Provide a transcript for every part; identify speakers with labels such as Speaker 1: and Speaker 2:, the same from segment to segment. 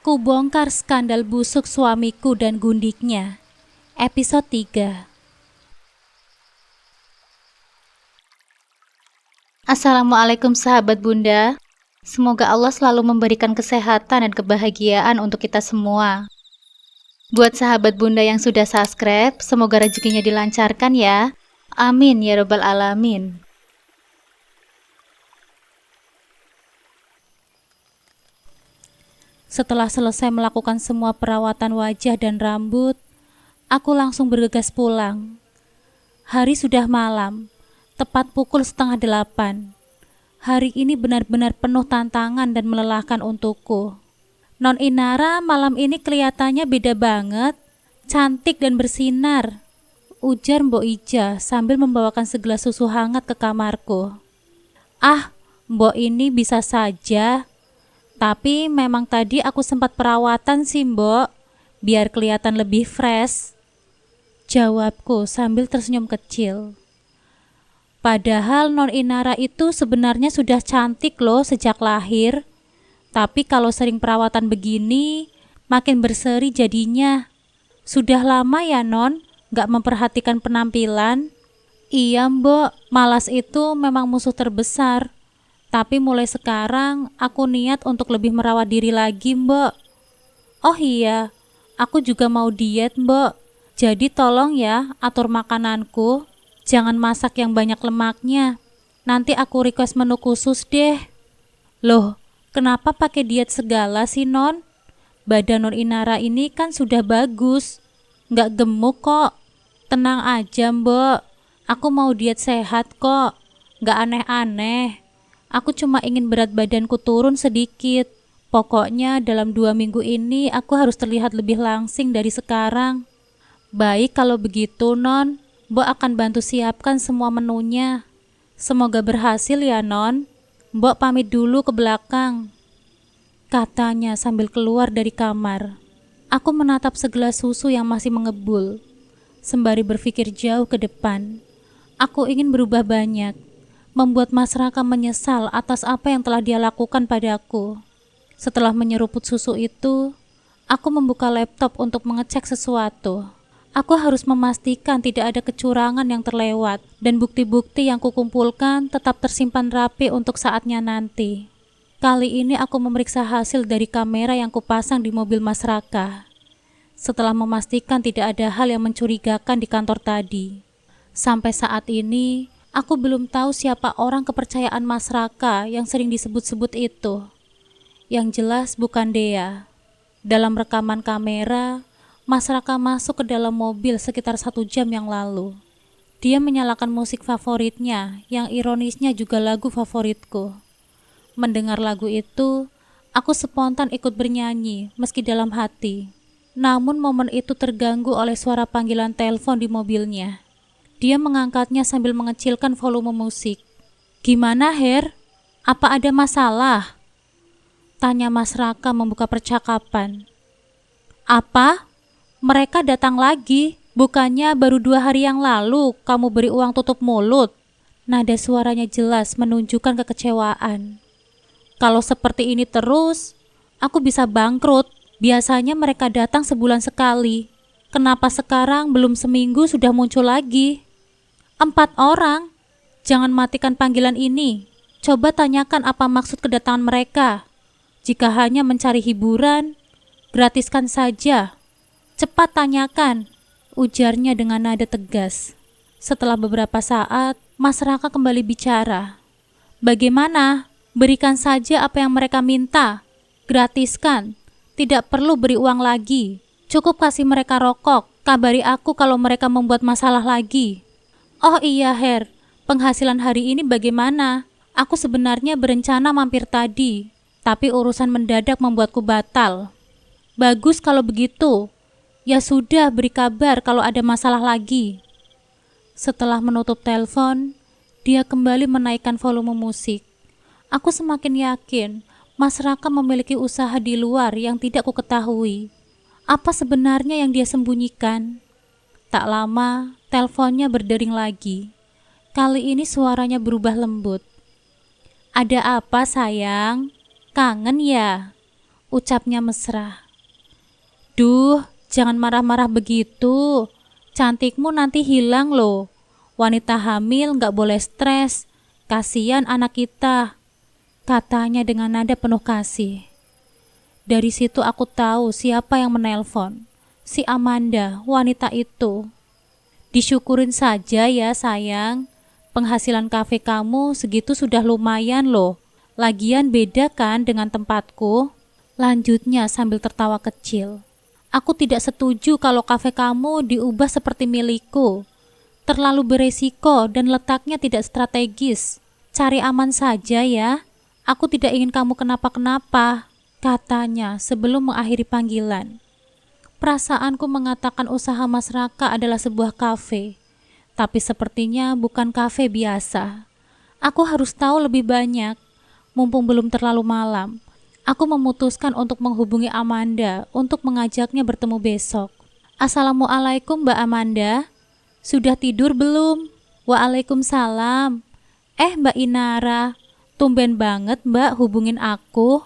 Speaker 1: Kubongkar skandal busuk suamiku dan gundiknya. Episode 3. Assalamualaikum sahabat Bunda. Semoga Allah selalu memberikan kesehatan dan kebahagiaan untuk kita semua. Buat sahabat Bunda yang sudah subscribe, semoga rezekinya dilancarkan ya. Amin ya robbal alamin. Setelah selesai melakukan semua perawatan wajah dan rambut, aku langsung bergegas pulang. Hari sudah malam, tepat pukul 7:30. Hari ini benar-benar penuh tantangan dan melelahkan untukku. Non Inara malam ini kelihatannya beda banget, cantik dan bersinar, ujar Mbok Ija sambil membawakan segelas susu hangat ke kamarku. Ah, Mbok ini bisa saja. Tapi memang tadi aku sempat perawatan sih Mbok, biar kelihatan lebih fresh, jawabku sambil tersenyum kecil. Padahal Non Inara itu sebenarnya sudah cantik loh sejak lahir. Tapi kalau sering perawatan begini, makin berseri jadinya. Sudah lama ya Non, gak memperhatikan penampilan? Iya Mbok, malas itu memang musuh terbesar. Tapi mulai sekarang aku niat untuk lebih merawat diri lagi Mbok. Oh iya, aku juga mau diet Mbok. Jadi tolong ya atur makananku. Jangan masak yang banyak lemaknya. Nanti aku request menu khusus deh. Loh, kenapa pakai diet segala sih Non? Badan Non Inara ini kan sudah bagus. Nggak gemuk kok. Tenang aja Mbok. Aku mau diet sehat kok. Nggak aneh-aneh. Aku cuma ingin berat badanku turun sedikit. Pokoknya dalam 2 minggu ini aku harus terlihat lebih langsing dari sekarang. Baik kalau begitu Non. Mbok akan bantu siapkan semua menunya. Semoga berhasil ya Non. Mbok pamit dulu ke belakang, katanya sambil keluar dari kamar. Aku menatap segelas susu yang masih mengebul, sembari berpikir jauh ke depan. Aku ingin berubah banyak, membuat Mas Raka menyesal atas apa yang telah dia lakukan padaku. Setelah menyeruput susu itu, aku membuka laptop untuk mengecek sesuatu. Aku harus memastikan tidak ada kecurangan yang terlewat dan bukti-bukti yang kukumpulkan tetap tersimpan rapi untuk saatnya nanti. Kali ini aku memeriksa hasil dari kamera yang kupasang di mobil Mas Raka. Setelah memastikan tidak ada hal yang mencurigakan di kantor tadi. Sampai saat ini, aku belum tahu siapa orang kepercayaan Mas Raka yang sering disebut-sebut itu. Yang jelas bukan Dea. Dalam rekaman kamera, Mas Raka masuk ke dalam mobil sekitar 1 jam yang lalu. Dia menyalakan musik favoritnya, yang ironisnya juga lagu favoritku. Mendengar lagu itu, aku spontan ikut bernyanyi, meski dalam hati. Namun momen itu terganggu oleh suara panggilan telepon di mobilnya. Dia mengangkatnya sambil mengecilkan volume musik. "Gimana Her? Apa ada masalah?" tanya Mas Raka membuka percakapan. "Apa? Mereka datang lagi, bukannya baru 2 hari yang lalu kamu beri uang tutup mulut?" Nada suaranya jelas menunjukkan kekecewaan. "Kalau seperti ini terus, aku bisa bangkrut. Biasanya mereka datang sebulan sekali. Kenapa sekarang belum seminggu sudah muncul lagi?" 4 orang. Jangan matikan panggilan ini. Coba tanyakan apa maksud kedatangan mereka. Jika hanya mencari hiburan, gratiskan saja. Cepat tanyakan, ujarnya dengan nada tegas. Setelah beberapa saat, Mas Raka kembali bicara. "Bagaimana? Berikan saja apa yang mereka minta. Gratiskan. Tidak perlu beri uang lagi. Cukup kasih mereka rokok. Kabari aku kalau mereka membuat masalah lagi." "Oh iya Her, penghasilan hari ini bagaimana? Aku sebenarnya berencana mampir tadi, tapi urusan mendadak membuatku batal." "Bagus kalau begitu. Ya sudah, beri kabar kalau ada masalah lagi." Setelah menutup telepon, dia kembali menaikkan volume musik. Aku semakin yakin Mas Raka memiliki usaha di luar yang tidak kuketahui. Apa sebenarnya yang dia sembunyikan? Tak lama, teleponnya berdering lagi. Kali ini suaranya berubah lembut. "Ada apa sayang? Kangen ya?" ucapnya mesra. Duh, jangan marah-marah begitu. Cantikmu nanti hilang loh. Wanita hamil gak boleh stres. Kasihan anak kita, katanya dengan nada penuh kasih. Dari situ aku tahu siapa yang menelpon. Si Amanda, wanita itu. Disyukurin saja ya sayang. Penghasilan kafe kamu segitu sudah lumayan loh. Lagian beda kan dengan tempatku? Lanjutnya sambil tertawa kecil. Aku tidak setuju kalau kafe kamu diubah seperti milikku. Terlalu beresiko dan letaknya tidak strategis. Cari aman saja ya. Aku tidak ingin kamu kenapa-kenapa, katanya sebelum mengakhiri panggilan. Perasaanku mengatakan usaha Mas Raka adalah sebuah kafe. Tapi sepertinya bukan kafe biasa. Aku harus tahu lebih banyak. Mumpung belum terlalu malam, aku memutuskan untuk menghubungi Amanda untuk mengajaknya bertemu besok. Assalamualaikum Mbak Amanda. Sudah tidur belum? Waalaikumsalam. Mbak Inara, tumben banget Mbak hubungin aku.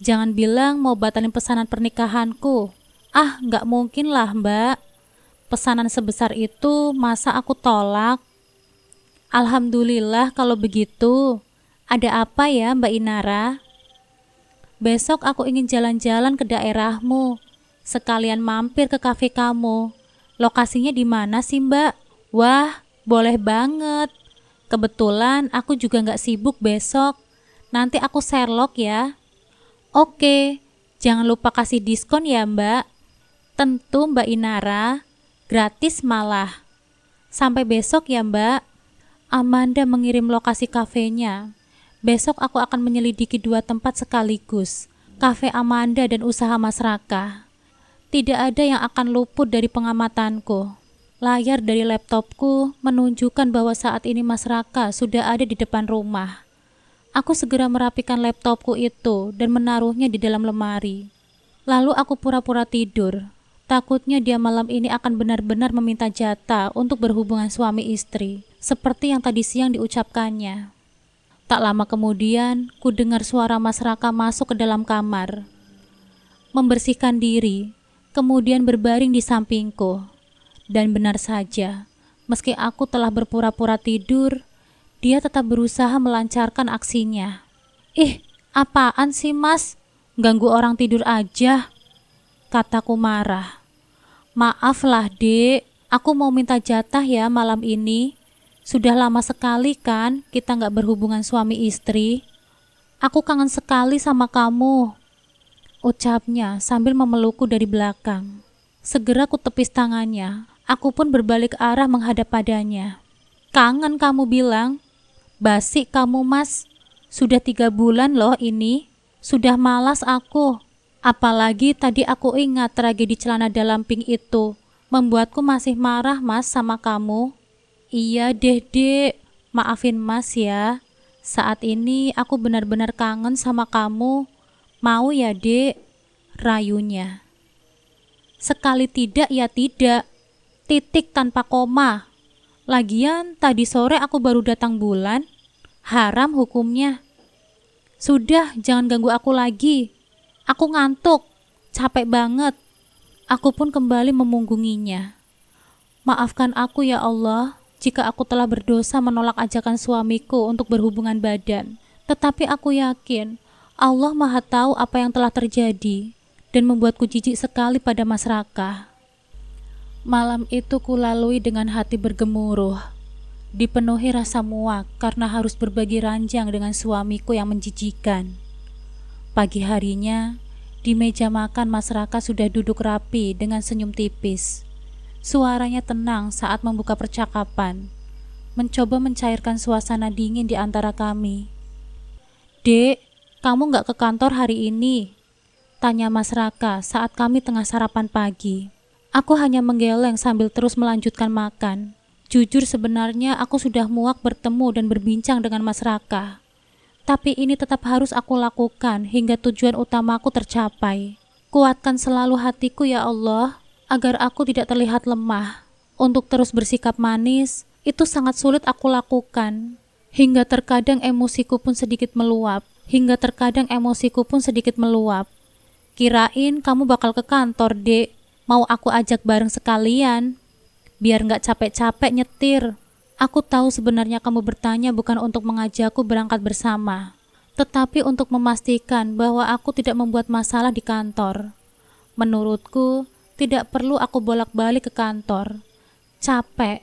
Speaker 1: Jangan bilang mau batalin pesanan pernikahanku. Nggak mungkin lah Mbak. Pesanan sebesar itu masa aku tolak? Alhamdulillah kalau begitu. Ada apa ya Mbak Inara? Besok aku ingin jalan-jalan ke daerahmu. Sekalian mampir ke kafe kamu. Lokasinya di mana sih Mbak? Wah, boleh banget. Kebetulan aku juga nggak sibuk besok. Nanti aku Sherlock ya. Oke, jangan lupa kasih diskon ya Mbak. Tentu Mbak Inara, gratis malah. Sampai besok ya Mbak. Amanda mengirim lokasi kafenya. Besok aku akan menyelidiki 2 tempat sekaligus. Kafe Amanda dan usaha Mas Raka. Tidak ada yang akan luput dari pengamatanku. Layar dari laptopku menunjukkan bahwa saat ini Mas Raka sudah ada di depan rumah. Aku segera merapikan laptopku itu dan menaruhnya di dalam lemari. Lalu aku pura-pura tidur. Takutnya dia malam ini akan benar-benar meminta jatah untuk berhubungan suami istri, seperti yang tadi siang diucapkannya. Tak lama kemudian, ku dengar suara Mas Raka masuk ke dalam kamar. Membersihkan diri, kemudian berbaring di sampingku. Dan benar saja, meski aku telah berpura-pura tidur, dia tetap berusaha melancarkan aksinya. Apaan sih Mas? Ganggu orang tidur aja, kataku marah. Maaflah Dek, aku mau minta jatah ya malam ini. Sudah lama sekali kan kita gak berhubungan suami istri. Aku kangen sekali sama kamu, ucapnya sambil memelukku dari belakang. Segera ku tepis tangannya. Aku pun berbalik arah menghadap padanya. Kangen kamu bilang? Basi kamu Mas. Sudah 3 bulan loh ini. Sudah malas aku. Apalagi tadi aku ingat tragedi celana dalam pink itu. Membuatku masih marah Mas sama kamu. Iya deh Dek. Maafin Mas ya. Saat ini aku benar-benar kangen sama kamu. Mau ya Dek? Rayunya. Sekali tidak ya tidak. Titik tanpa koma. Lagian tadi sore aku baru datang bulan. Haram hukumnya. Sudah, jangan ganggu aku lagi. Aku ngantuk. Capek banget. Aku pun kembali memunggunginya. Maafkan aku ya Allah, jika aku telah berdosa menolak ajakan suamiku untuk berhubungan badan. Tetapi aku yakin Allah Maha tahu apa yang telah terjadi dan membuatku jijik sekali pada Mas Raka. Malam itu kulalui dengan hati bergemuruh, dipenuhi rasa muak karena harus berbagi ranjang dengan suamiku yang menjijikan. Pagi harinya, di meja makan Mas Raka sudah duduk rapi dengan senyum tipis. Suaranya tenang saat membuka percakapan, mencoba mencairkan suasana dingin di antara kami. Dek, kamu gak ke kantor hari ini? Tanya Mas Raka saat kami tengah sarapan pagi. Aku hanya menggeleng sambil terus melanjutkan makan. Jujur sebenarnya aku sudah muak bertemu dan berbincang dengan Mas Raka. Tapi ini tetap harus aku lakukan hingga tujuan utamaku tercapai. Kuatkan selalu hatiku ya Allah, agar aku tidak terlihat lemah. Untuk terus bersikap manis, itu sangat sulit aku lakukan. Hingga terkadang emosiku pun sedikit meluap. Kirain kamu bakal ke kantor, Dek. Mau aku ajak bareng sekalian, biar nggak capek-capek nyetir. Aku tahu sebenarnya kamu bertanya bukan untuk mengajakku berangkat bersama, tetapi untuk memastikan bahwa aku tidak membuat masalah di kantor. Menurutku, tidak perlu aku bolak-balik ke kantor. Capek.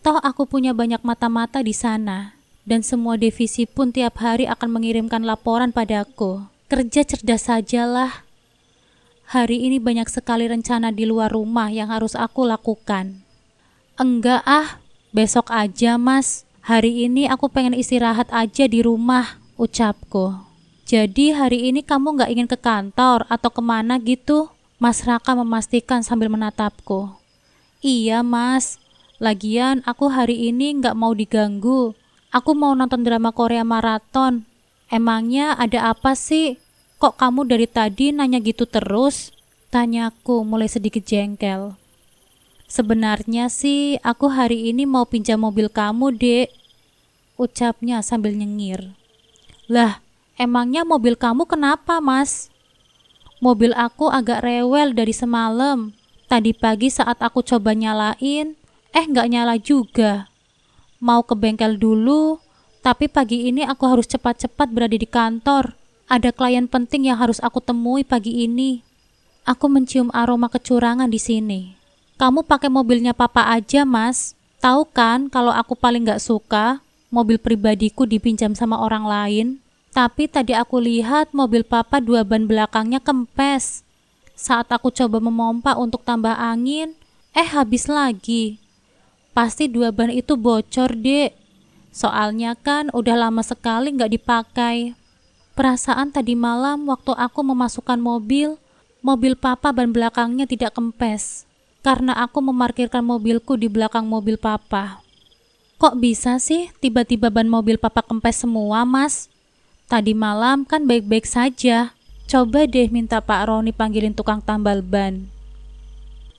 Speaker 1: Toh aku punya banyak mata-mata di sana, dan semua divisi pun tiap hari akan mengirimkan laporan padaku. Kerja cerdas sajalah. Hari ini banyak sekali rencana di luar rumah yang harus aku lakukan. Enggak besok aja Mas. Hari ini aku pengen istirahat aja di rumah, ucapku. Jadi hari ini kamu gak ingin ke kantor atau kemana gitu? Mas Raka memastikan sambil menatapku. Iya Mas, lagian aku hari ini gak mau diganggu. Aku mau nonton drama Korea maraton. Emangnya ada apa sih? Kok kamu dari tadi nanya gitu terus? Tanyaku mulai sedikit jengkel. Sebenarnya sih aku hari ini mau pinjam mobil kamu, Dek, ucapnya sambil nyengir. Lah, emangnya mobil kamu kenapa, Mas? Mobil aku agak rewel dari semalam. Tadi pagi saat aku coba nyalain, nggak nyala juga. Mau ke bengkel dulu, tapi pagi ini aku harus cepat-cepat berada di kantor. Ada klien penting yang harus aku temui pagi ini. Aku mencium aroma kecurangan di sini. Kamu pakai mobilnya papa aja, Mas. Tahu kan kalau aku paling gak suka mobil pribadiku dipinjam sama orang lain. Tapi tadi aku lihat mobil papa 2 ban belakangnya kempes. Saat aku coba memompa untuk tambah angin, habis lagi. Pasti 2 ban itu bocor, Dek. Soalnya kan udah lama sekali gak dipakai. Perasaan tadi malam waktu aku memasukkan mobil papa ban belakangnya tidak kempes. Karena aku memarkirkan mobilku di belakang mobil papa. Kok bisa sih tiba-tiba ban mobil papa kempes semua, Mas? Tadi malam kan baik-baik saja. Coba deh minta Pak Roni panggilin tukang tambal ban.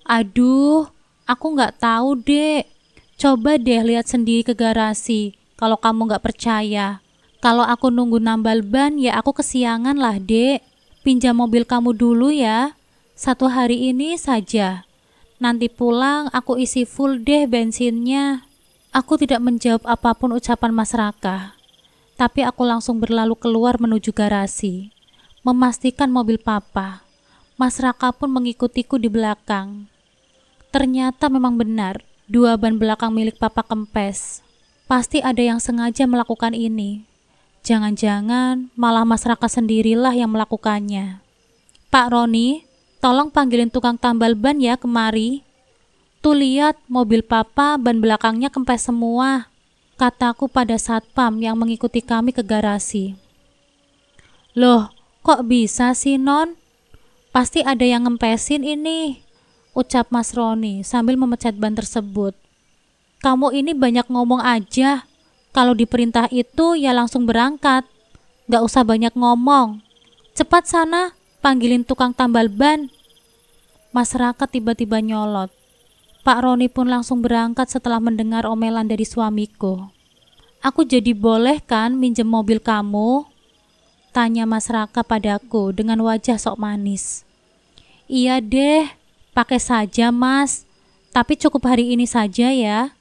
Speaker 1: Aduh, aku gak tahu, Dek. Coba deh lihat sendiri ke garasi kalau kamu gak percaya. Kalau aku nunggu nambal ban ya aku kesiangan lah, Dek. Pinjam mobil kamu dulu ya. 1 hari ini saja. Nanti pulang aku isi full deh bensinnya. Aku tidak menjawab apapun ucapan Mas Raka. Tapi aku langsung berlalu keluar menuju garasi, memastikan mobil papa. Mas Raka pun mengikutiku di belakang. Ternyata memang benar, 2 ban belakang milik papa kempes. Pasti ada yang sengaja melakukan ini. Jangan-jangan malah Mas Raka sendirilah yang melakukannya. Pak Roni, tolong panggilin tukang tambal ban ya kemari. Tuh lihat mobil papa ban belakangnya kempes semua, kataku pada satpam yang mengikuti kami ke garasi. Loh, kok bisa sih Non? Pasti ada yang ngempesin ini, ucap Mas Roni sambil memecat ban tersebut. Kamu ini banyak ngomong aja. Kalau diperintah itu ya langsung berangkat. Gak usah banyak ngomong. Cepat sana, panggilin tukang tambal ban. Mas Raka tiba-tiba nyolot. Pak Roni pun langsung berangkat setelah mendengar omelan dari suamiku. Aku jadi boleh kan minjem mobil kamu? Tanya Mas Raka padaku dengan wajah sok manis. Iya deh, pakai saja Mas. Tapi cukup hari ini saja ya.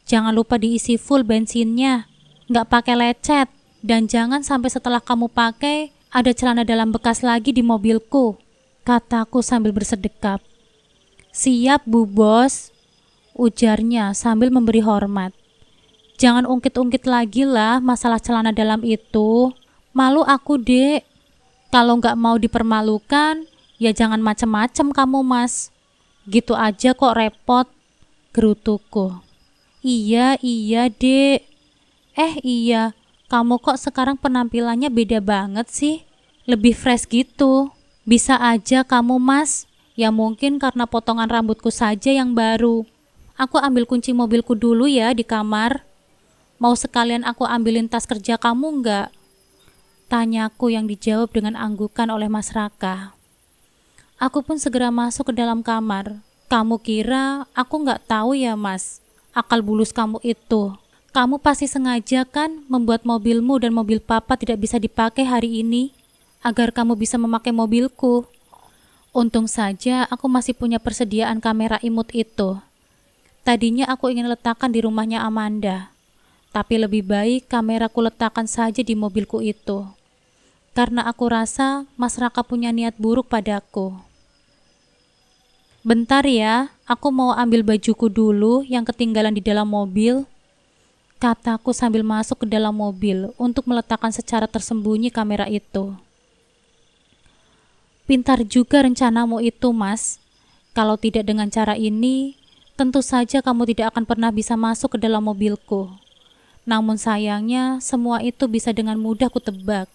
Speaker 1: Jangan lupa diisi full bensinnya, nggak pakai lecet, dan jangan sampai setelah kamu pakai ada celana dalam bekas lagi di mobilku, kataku sambil bersedekap. Siap Bu Bos, ujarnya sambil memberi hormat. Jangan ungkit-ungkit lagi lah masalah celana dalam itu, malu aku Dek. Kalau nggak mau dipermalukan, ya jangan macem-macem kamu Mas. Gitu aja kok repot, gerutuku. Iya Dek. Iya, kamu kok sekarang penampilannya beda banget sih. Lebih fresh gitu. Bisa aja kamu Mas. Ya mungkin karena potongan rambutku saja yang baru. Aku ambil kunci mobilku dulu ya di kamar. Mau sekalian aku ambilin tas kerja kamu enggak? Tanyaku yang dijawab dengan anggukan oleh Mas Raka. Aku pun segera masuk ke dalam kamar. Kamu kira aku enggak tahu ya Mas? Akal bulus kamu itu. Kamu pasti sengaja kan membuat mobilmu dan mobil papa tidak bisa dipakai hari ini agar kamu bisa memakai mobilku. Untung saja aku masih punya persediaan kamera imut itu. Tadinya aku ingin letakkan di rumahnya Amanda, tapi lebih baik kameraku letakkan saja di mobilku itu. Karena aku rasa Mas Raka punya niat buruk padaku. Bentar ya, aku mau ambil bajuku dulu yang ketinggalan di dalam mobil, kataku sambil masuk ke dalam mobil untuk meletakkan secara tersembunyi kamera itu. Pintar juga rencanamu itu, Mas. Kalau tidak dengan cara ini, tentu saja kamu tidak akan pernah bisa masuk ke dalam mobilku. Namun sayangnya, semua itu bisa dengan mudah kutebak.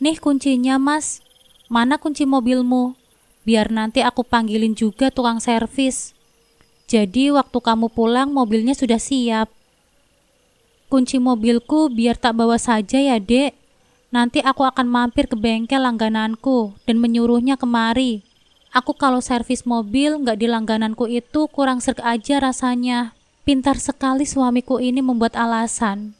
Speaker 1: Nih kuncinya, Mas. Mana kunci mobilmu? Biar nanti aku panggilin juga tukang servis. Jadi waktu kamu pulang mobilnya sudah siap. Kunci mobilku biar tak bawa saja ya, Dek. Nanti aku akan mampir ke bengkel langgananku dan menyuruhnya kemari. Aku kalau servis mobil nggak di langgananku itu kurang serg aja rasanya. Pintar sekali suamiku ini membuat alasan.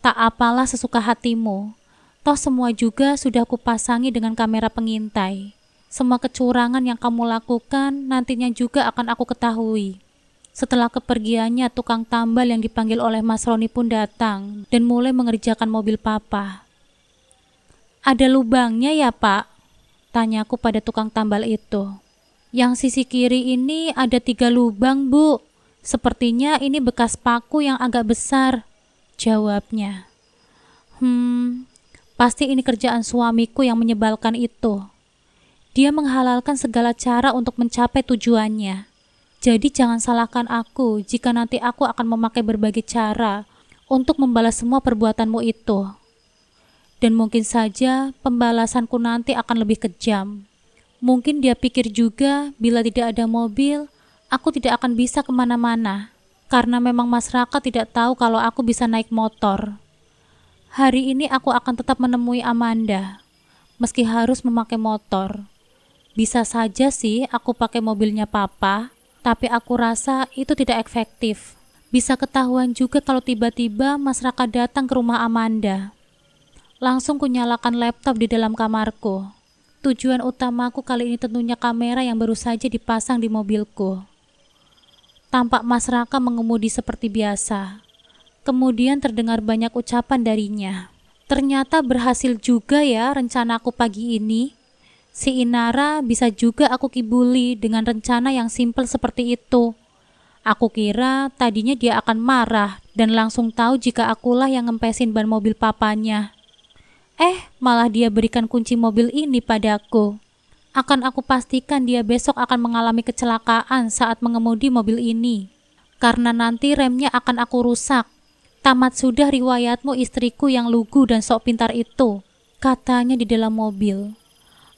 Speaker 1: Tak apalah sesuka hatimu. Toh semua juga sudah kupasangi dengan kamera pengintai. Semua kecurangan yang kamu lakukan nantinya juga akan aku ketahui. Setelah kepergiannya, tukang tambal yang dipanggil oleh Mas Roni pun datang dan mulai mengerjakan mobil papa. Ada lubangnya ya, Pak? Tanyaku pada tukang tambal itu. Yang sisi kiri ini ada 3 lubang, Bu. Sepertinya ini bekas paku yang agak besar, jawabnya. Pasti ini kerjaan suamiku yang menyebalkan itu. Dia menghalalkan segala cara untuk mencapai tujuannya. Jadi jangan salahkan aku jika nanti aku akan memakai berbagai cara untuk membalas semua perbuatanmu itu. Dan mungkin saja pembalasanku nanti akan lebih kejam. Mungkin dia pikir juga bila tidak ada mobil, aku tidak akan bisa kemana-mana. Karena memang Mas Raka tidak tahu kalau aku bisa naik motor. Hari ini aku akan tetap menemui Amanda, meski harus memakai motor. Bisa saja sih aku pakai mobilnya papa, tapi aku rasa itu tidak efektif. Bisa ketahuan juga kalau tiba-tiba Mas Raka datang ke rumah Amanda. Langsung kunyalakan laptop di dalam kamarku. Tujuan utamaku kali ini tentunya kamera yang baru saja dipasang di mobilku. Tampak Mas Raka mengemudi seperti biasa. Kemudian terdengar banyak ucapan darinya. Ternyata berhasil juga ya rencanaku pagi ini. Si Inara bisa juga aku kibuli dengan rencana yang simpel seperti itu. Aku kira tadinya dia akan marah dan langsung tahu jika akulah yang ngempesin ban mobil papanya. Malah dia berikan kunci mobil ini padaku. Akan aku pastikan dia besok akan mengalami kecelakaan saat mengemudi mobil ini. Karena nanti remnya akan aku rusak. Tamat sudah riwayatmu istriku yang lugu dan sok pintar itu, katanya di dalam mobil.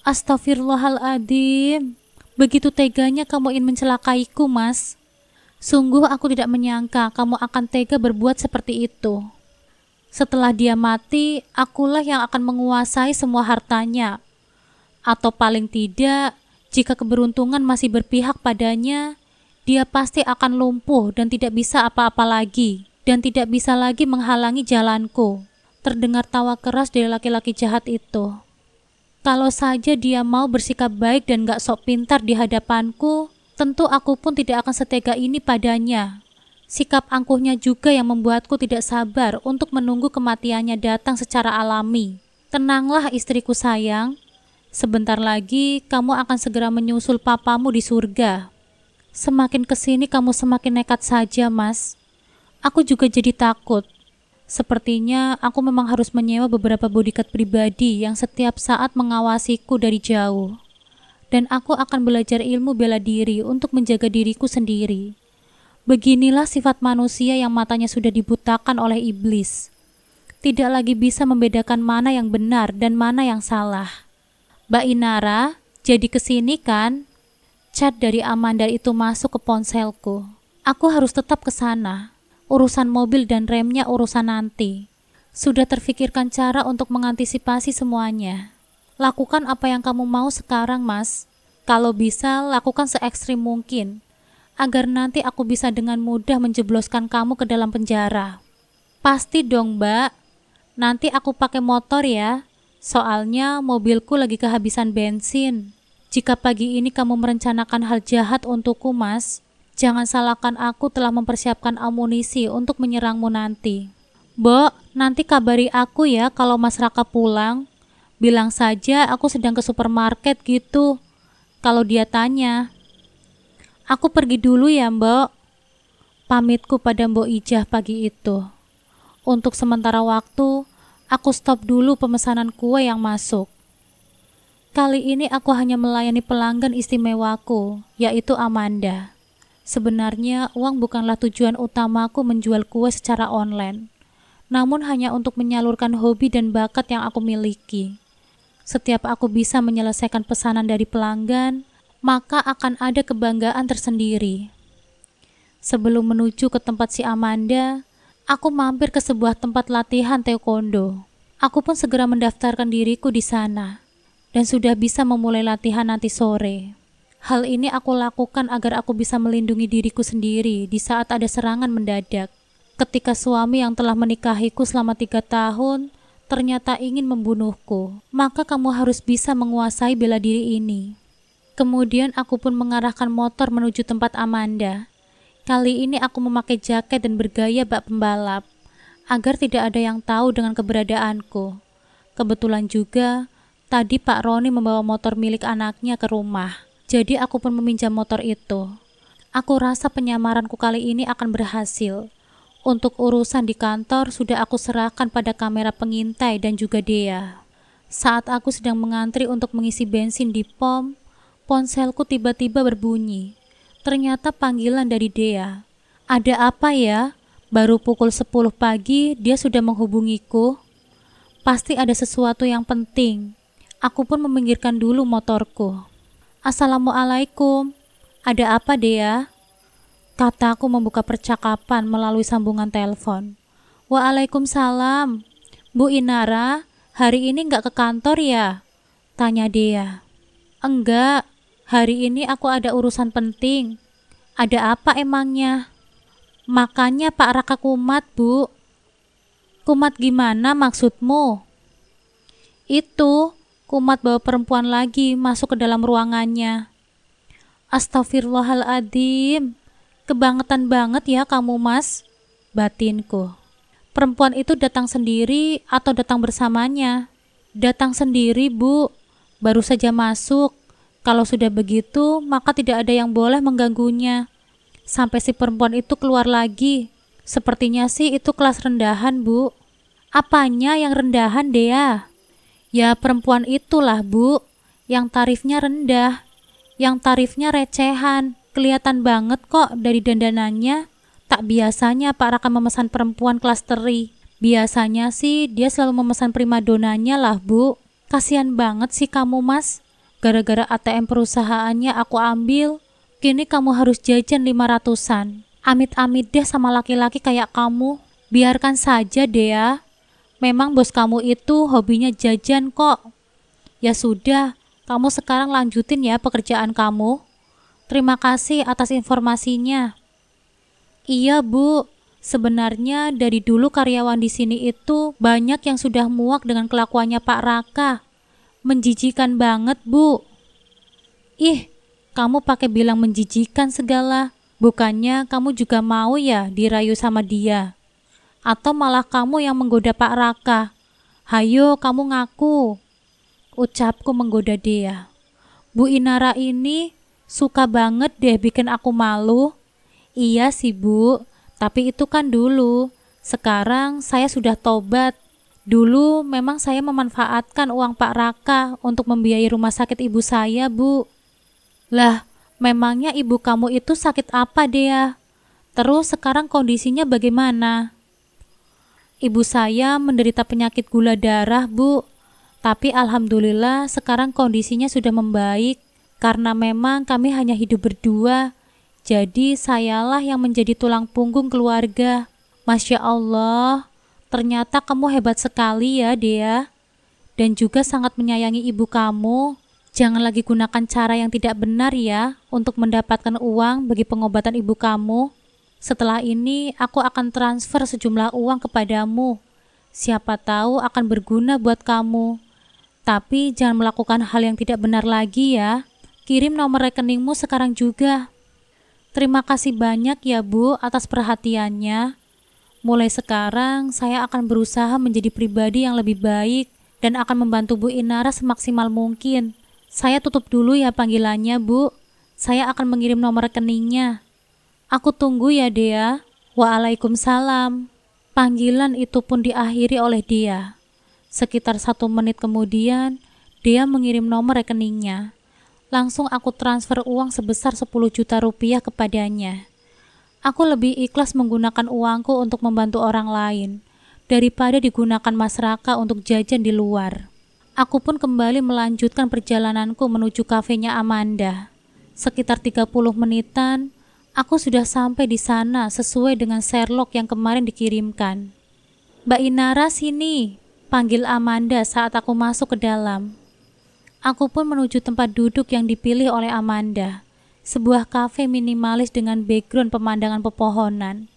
Speaker 1: Astagfirullahaladzim, begitu teganya kamu ingin mencelakaiku, Mas. Sungguh aku tidak menyangka kamu akan tega berbuat seperti itu. Setelah dia mati, akulah yang akan menguasai semua hartanya. Atau paling tidak, jika keberuntungan masih berpihak padanya, dia pasti akan lumpuh dan tidak bisa apa-apa lagi, dan tidak bisa lagi menghalangi jalanku. Terdengar tawa keras dari laki-laki jahat itu. Kalau saja dia mau bersikap baik dan gak sok pintar di hadapanku, tentu aku pun tidak akan setega ini padanya. Sikap angkuhnya juga yang membuatku tidak sabar untuk menunggu kematiannya datang secara alami. Tenanglah istriku sayang, sebentar lagi kamu akan segera menyusul papamu di surga. Semakin kesini kamu semakin nekat saja, Mas. Aku juga jadi takut. Sepertinya aku memang harus menyewa beberapa bodyguard pribadi yang setiap saat mengawasiku dari jauh. Dan aku akan belajar ilmu bela diri untuk menjaga diriku sendiri. Beginilah sifat manusia yang matanya sudah dibutakan oleh iblis. Tidak lagi bisa membedakan mana yang benar dan mana yang salah. Mbak Inara, jadi kesini kan? Chat dari Amanda itu masuk ke ponselku. Aku harus tetap ke sana. Urusan mobil dan remnya urusan nanti. Sudah terfikirkan cara untuk mengantisipasi semuanya. Lakukan apa yang kamu mau sekarang, Mas. Kalau bisa, lakukan se-ekstrim mungkin. Agar nanti aku bisa dengan mudah menjebloskan kamu ke dalam penjara. Pasti dong, Mbak. Nanti aku pakai motor ya. Soalnya mobilku lagi kehabisan bensin. Jika pagi ini kamu merencanakan hal jahat untukku, Mas, jangan salahkan aku telah mempersiapkan amunisi untuk menyerangmu nanti. Mbok, nanti kabari aku ya kalau Mas Raka pulang. Bilang saja aku sedang ke supermarket gitu. Kalau dia tanya, aku pergi dulu ya, Mbok. Pamitku pada Mbok Ijah pagi itu. Untuk sementara waktu, aku stop dulu pemesanan kue yang masuk. Kali ini aku hanya melayani pelanggan istimewaku, yaitu Amanda. Sebenarnya uang bukanlah tujuan utamaku menjual kue secara online, namun hanya untuk menyalurkan hobi dan bakat yang aku miliki. Setiap aku bisa menyelesaikan pesanan dari pelanggan, maka akan ada kebanggaan tersendiri. Sebelum menuju ke tempat si Amanda, aku mampir ke sebuah tempat latihan taekwondo. Aku pun segera mendaftarkan diriku di sana, dan sudah bisa memulai latihan nanti sore. Hal ini aku lakukan agar aku bisa melindungi diriku sendiri di saat ada serangan mendadak. Ketika suami yang telah menikahiku selama 3 tahun ternyata ingin membunuhku, maka kamu harus bisa menguasai bela diri ini. Kemudian aku pun mengarahkan motor menuju tempat Amanda. Kali ini aku memakai jaket dan bergaya bak pembalap, agar tidak ada yang tahu dengan keberadaanku. Kebetulan juga, tadi Pak Roni membawa motor milik anaknya ke rumah, jadi aku pun meminjam motor itu. Aku rasa penyamaranku kali ini akan berhasil. Untuk urusan di kantor sudah aku serahkan pada kamera pengintai dan juga Dea. Saat aku sedang mengantri untuk mengisi bensin di pom, ponselku tiba-tiba berbunyi. Ternyata panggilan dari Dea. Ada apa ya? Baru pukul 10 pagi dia sudah menghubungiku. Pasti ada sesuatu yang penting. Aku pun meminggirkan dulu motorku. Assalamualaikum. Ada apa, Dea? Kataku membuka percakapan melalui sambungan telepon. Waalaikumsalam. Bu Inara, hari ini nggak ke kantor ya? Tanya Dea. Enggak, hari ini aku ada urusan penting. Ada apa emangnya? Makanya Pak Raka kumat, Bu. Kumat gimana maksudmu? Itu, kumat bawa perempuan lagi masuk ke dalam ruangannya. Astagfirullahaladzim. Kebangetan banget ya kamu, Mas, batinku. Perempuan itu datang sendiri atau datang bersamanya? Datang sendiri, Bu. Baru saja masuk. Kalau sudah begitu, maka tidak ada yang boleh mengganggunya. Sampai si perempuan itu keluar lagi. Sepertinya sih itu kelas rendahan, Bu. Apanya yang rendahan, Dea? Ya perempuan itulah, Bu. Yang tarifnya rendah. Yang tarifnya recehan. Kelihatan banget kok dari dandanannya. Tak biasanya Pak Raka memesan perempuan kelas teri. Biasanya sih dia selalu memesan primadonanya lah, Bu. Kasian banget sih kamu, Mas. Gara-gara ATM perusahaannya aku ambil, kini kamu harus jajan 500-an. Amit-amit deh sama laki-laki kayak kamu. Biarkan saja, Dea. Memang bos kamu itu hobinya jajan kok. Ya sudah, kamu sekarang lanjutin ya pekerjaan kamu. Terima kasih atas informasinya. Iya, Bu. Sebenarnya dari dulu karyawan di sini itu banyak yang sudah muak dengan kelakuannya Pak Raka. Menjijikan banget, Bu. Ih, kamu pakai bilang menjijikan segala. Bukannya kamu juga mau ya dirayu sama dia? Atau malah kamu yang menggoda Pak Raka? Hayo, kamu ngaku. Ucapku menggoda dia. Bu Inara ini suka banget deh bikin aku malu. Iya sih, Bu, tapi itu kan dulu. Sekarang saya sudah tobat. Dulu memang saya memanfaatkan uang Pak Raka untuk membiayai rumah sakit ibu saya, Bu. Lah, memangnya ibu kamu itu sakit apa, Dea? Terus sekarang kondisinya bagaimana? Ibu saya menderita penyakit gula darah, Bu. Tapi alhamdulillah sekarang kondisinya sudah membaik. Karena memang kami hanya hidup berdua, jadi sayalah yang menjadi tulang punggung keluarga. Masya Allah, ternyata kamu hebat sekali ya, Dea. Dan juga sangat menyayangi ibu kamu. Jangan lagi gunakan cara yang tidak benar ya, untuk mendapatkan uang bagi pengobatan ibu kamu. Setelah ini, aku akan transfer sejumlah uang kepadamu. Siapa tahu akan berguna buat kamu. Tapi jangan melakukan hal yang tidak benar lagi ya. Kirim nomor rekeningmu sekarang juga. Terima kasih banyak ya Bu atas perhatiannya. Mulai sekarang saya akan berusaha menjadi pribadi yang lebih baik dan akan membantu Bu Inara semaksimal mungkin. Saya tutup dulu ya panggilannya Bu. Saya akan mengirim nomor rekeningnya. Aku tunggu ya Dea. Waalaikumsalam. Panggilan itu pun diakhiri oleh dia. Sekitar 1 menit kemudian, dia mengirim nomor rekeningnya. Langsung aku transfer uang sebesar 10 juta rupiah kepadanya. Aku lebih ikhlas menggunakan uangku untuk membantu orang lain daripada digunakan Mas Raka untuk jajan di luar. Aku pun kembali melanjutkan perjalananku menuju kafenya Amanda. Sekitar 30 menitan, aku sudah sampai di sana sesuai dengan Sherlock yang kemarin dikirimkan. Mbak Inara sini, panggil Amanda saat aku masuk ke dalam. Aku pun menuju tempat duduk yang dipilih oleh Amanda, sebuah kafe minimalis dengan background pemandangan pepohonan.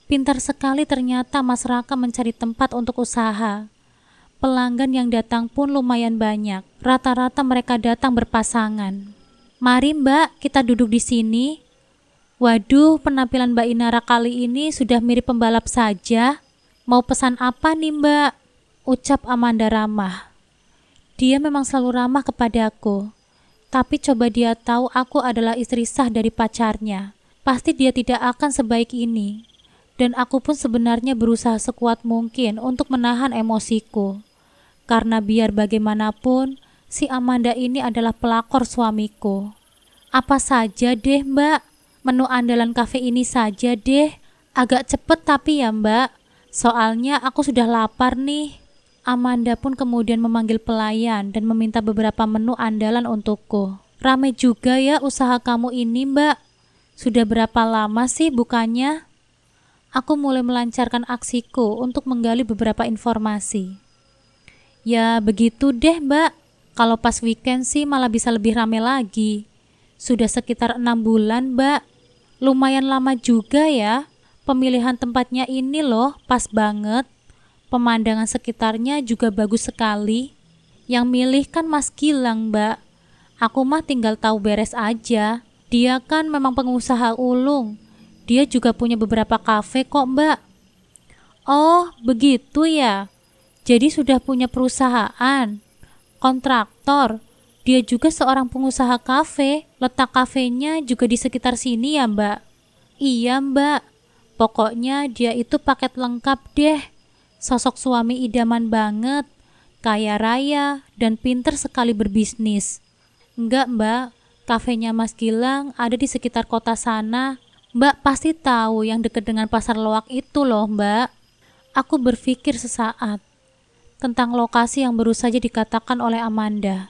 Speaker 1: Pintar sekali ternyata Mas Raka mencari tempat untuk usaha. Pelanggan yang datang pun lumayan banyak, rata-rata mereka datang berpasangan. Mari Mbak, kita duduk di sini. Waduh, penampilan Mbak Inara kali ini sudah mirip pembalap saja. Mau pesan apa nih Mbak? Ucap Amanda ramah. Dia memang selalu ramah kepadaku. Tapi coba dia tahu aku adalah istri sah dari pacarnya. Pasti dia tidak akan sebaik ini. Dan aku pun sebenarnya berusaha sekuat mungkin untuk menahan emosiku. Karena biar bagaimanapun, si Amanda ini adalah pelakor suamiku. Apa saja deh Mbak, menu andalan kafe ini saja deh. Agak cepet tapi ya Mbak, soalnya aku sudah lapar nih. Amanda pun kemudian memanggil pelayan dan meminta beberapa menu andalan untukku. Rame juga ya usaha kamu ini Mbak. Sudah berapa lama sih bukanya? Aku mulai melancarkan aksiku untuk menggali beberapa informasi. Ya begitu deh Mbak, kalau pas weekend sih malah bisa lebih rame lagi. Sudah sekitar 6 bulan Mbak. Lumayan lama juga ya. Pemilihan tempatnya ini loh pas banget. Pemandangan sekitarnya juga bagus sekali. Yang milih kan Mas Gilang Mbak. Aku mah tinggal tahu beres aja. Dia kan memang pengusaha ulung. Dia juga punya beberapa kafe kok Mbak. Oh begitu ya. Jadi sudah punya perusahaan, kontraktor. Dia juga seorang pengusaha kafe. Letak kafenya juga di sekitar sini ya Mbak. Iya Mbak. Pokoknya dia itu paket lengkap deh. Sosok suami idaman banget, kaya raya, dan pinter sekali berbisnis. Enggak Mbak, kafenya Mas Gilang ada di sekitar kota sana. Mbak pasti tahu yang dekat dengan pasar loak itu loh Mbak. Aku berpikir sesaat tentang lokasi yang baru saja dikatakan oleh Amanda.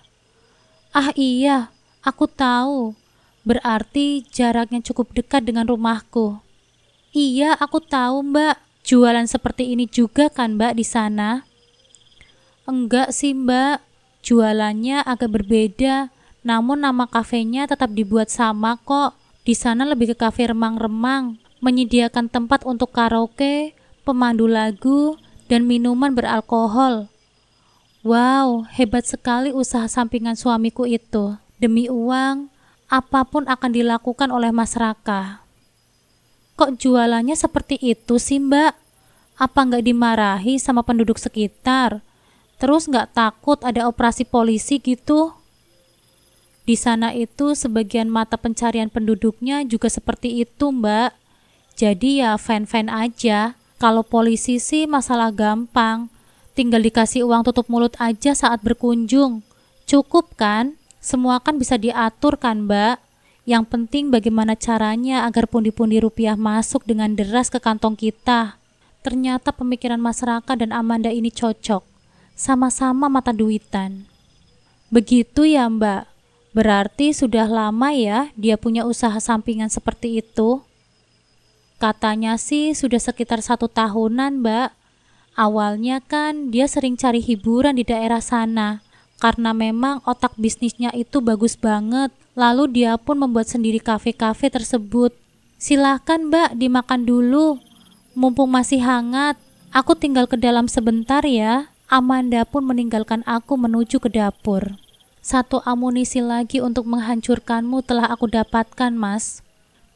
Speaker 1: Ah iya, aku tahu. Berarti jaraknya cukup dekat dengan rumahku. Iya, aku tahu Mbak. Jualan seperti ini juga kan Mbak di sana? Enggak sih Mbak, jualannya agak berbeda, namun nama kafenya tetap dibuat sama kok. Di sana lebih ke kafe remang-remang, menyediakan tempat untuk karaoke, pemandu lagu, dan minuman beralkohol. Wow, hebat sekali usaha sampingan suamiku itu. Demi uang, apapun akan dilakukan oleh Mas Raka. Kok jualannya seperti itu sih Mbak? Apa nggak dimarahi sama penduduk sekitar? Terus nggak takut ada operasi polisi gitu? Di sana itu sebagian mata pencarian penduduknya juga seperti itu Mbak. Jadi ya fine-fine aja. Kalau polisi sih masalah gampang. Tinggal dikasih uang tutup mulut aja saat berkunjung. Cukup kan? Semua kan bisa diatur kan Mbak? Yang penting bagaimana caranya agar pundi-pundi rupiah masuk dengan deras ke kantong kita. Ternyata pemikiran Mas Raka dan Amanda ini cocok. Sama-sama mata duitan. Begitu ya Mbak. Berarti sudah lama ya dia punya usaha sampingan seperti itu. Katanya sih sudah sekitar 1 tahunan Mbak. Awalnya kan dia sering cari hiburan di daerah sana. Karena memang otak bisnisnya itu bagus banget. Lalu dia pun membuat sendiri kafe-kafe tersebut. Silahkan Mbak dimakan dulu. Mumpung masih hangat. Aku tinggal ke dalam sebentar ya. Amanda pun meninggalkan aku menuju ke dapur. Satu amunisi lagi untuk menghancurkanmu telah aku dapatkan, Mas.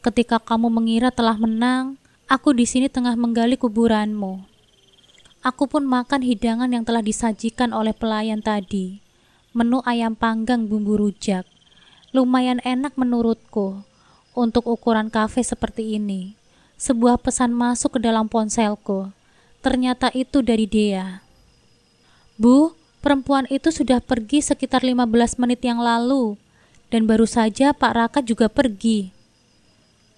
Speaker 1: Ketika kamu mengira telah menang, aku di sini tengah menggali kuburanmu. Aku pun makan hidangan yang telah disajikan oleh pelayan tadi. Menu ayam panggang bumbu rujak. Lumayan enak menurutku. Untuk ukuran kafe seperti ini. Sebuah pesan masuk ke dalam ponselku. Ternyata itu dari Dea. Bu, perempuan itu sudah pergi sekitar 15 menit yang lalu. Dan baru saja Pak Raka juga pergi.